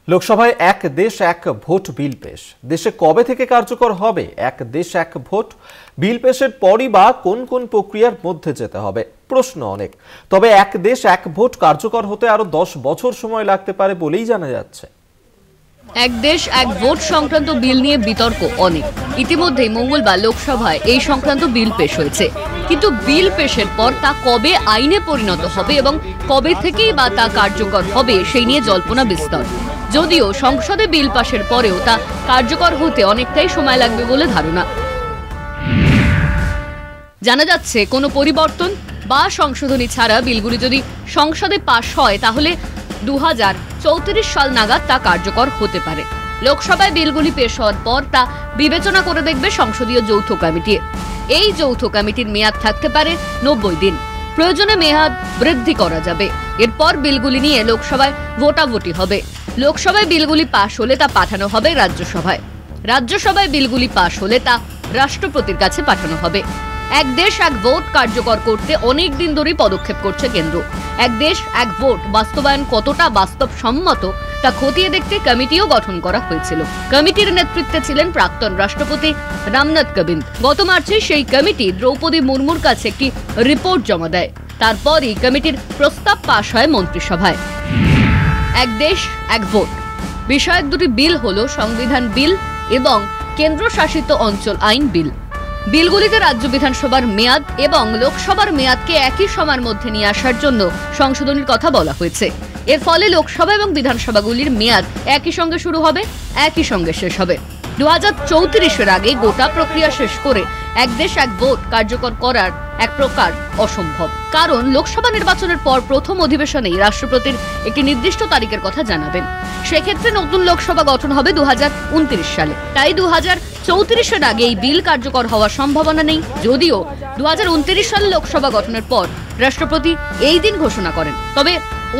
লোকসভায় এক দেশ এক ভোট বিল পেশ। দেশে কবে থেকে কার্যকর হবে এক দেশ এক ভোট বিল পেশের পরই বা কোন কোন প্রক্রিয়ার মধ্যে যেতে হবে প্রশ্ন অনেক। তবে এক দেশ এক ভোট কার্যকর হতে আরো 10 বছর সময় লাগতে পারে বলেই জানা যাচ্ছে। এক দেশ এক ভোট সংক্রান্ত বিল নিয়ে বিতর্ক অনেক। ইতিমধ্যেই মঙ্গলবার লোকসভায় এই সংক্রান্ত বিল পেশ হয়েছে, কিন্তু বিল পেশের পর তা কবে আইনে পরিণত হবে এবং কবে থেকেই বা তা কার্যকর হবে সেই নিয়ে জল্পনা বিস্তর। যদিও সংসদে বিল পাশের পরেও তা কার্যকর হতে অনেকটাই সময় লাগবে বলে ধারণা। জানা যাচ্ছে কোনো পরিবর্তন বা সংশোধনী ছাড়া বিলগুলি যদি সংসদে পাশ হয় তাহলে 2034 সাল নাগাদ তা কার্যকর হতে পারে। লোকসভায় বিলগুলি পেশ হওয়ার পর তা বিবেচনা করে দেখবে সংসদীয় যৌথ কমিটি। এই যৌথ কমিটির মেয়াদ থাকতে পারে 90 দিন। প্রয়োজনে মেয়াদ বৃদ্ধি করা যাবে। এরপর বিলগুলি নিয়ে লোকসভায় ভোটাভুটি হবে। লোকসভায় বিলগুলি পাশ হলে তা পাঠানো হবে রাজ্যসভায়। রাজ্যসভায় বিলগুলি পাশ হলে তা রাষ্ট্রপতির কাছে পাঠানো হবে। এক দেশ এক ভোট কার্যকর করতে অনেক দিন ধরেই পদক্ষেপ করছে কেন্দ্র। এক দেশ এক ভোট বাস্তবায়ন কতটা বাস্তবসম্মত তা খতিয়ে দেখতে কমিটিও গঠন করা হয়েছিল। কমিটির নেতৃত্বে ছিলেন প্রাক্তন রাষ্ট্রপতি রামনাথ কোবিন্দ। গত মার্চে সেই কমিটি দ্রৌপদী মুর্মুর কাছে একটি রিপোর্ট জমা দেয়। তারপরই কমিটির প্রস্তাব পাশ হয় মন্ত্রিসভায়। এক দেশ এক ভোট বিষয়ক দুটি বিল হলো সংবিধান বিল এবং কেন্দ্রশাসিত অঞ্চল আইন বিল। বিলগুলিতে রাজ্য বিধানসভার মেয়াদ এবং লোকসভার মেয়াদকে একই সময়ের মধ্যে নিয়ে আসার জন্য সংশোধনীর কথা বলা হয়েছে। এর ফলে লোকসভা এবং বিধানসভাগুলির মেয়াদ একই সঙ্গে শুরু হবে, একই সঙ্গে শেষ হবে। 2034-এর আগে গোটা প্রক্রিয়া শেষ করে এক দেশ এক ভোট কার্যকর করার এক প্রকার অসম্ভব। কারণ লোকসভা নির্বাচনের পর প্রথম অধিবেশনেই রাষ্ট্রপতির একটি নির্দিষ্ট তারিখের কথা জানাবেন। সেক্ষেত্রে নতুন লোকসভা গঠন হবে 2029 সালে। তাই 2034-এর আগে এই বিল কার্যকর হওয়ার সম্ভাবনা নেই। যদিও 2029 সালে লোকসভা গঠনের পর রাষ্ট্রপতি এই দিন ঘোষণা করেন। তবে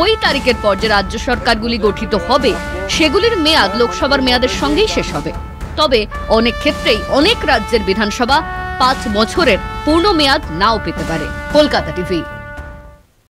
ওই তারিখের পর যে রাজ্য সরকারগুলি গঠিত হবে সেগুলির মেয়াদ লোকসভার মেয়াদের সঙ্গেই শেষ হবে। তবে অনেক ক্ষেত্রেই অনেক রাজ্যের বিধানসভা 5 বছরের পূর্ণ মেয়াদ নাও পেতে পারে। কলকাতা টিভি।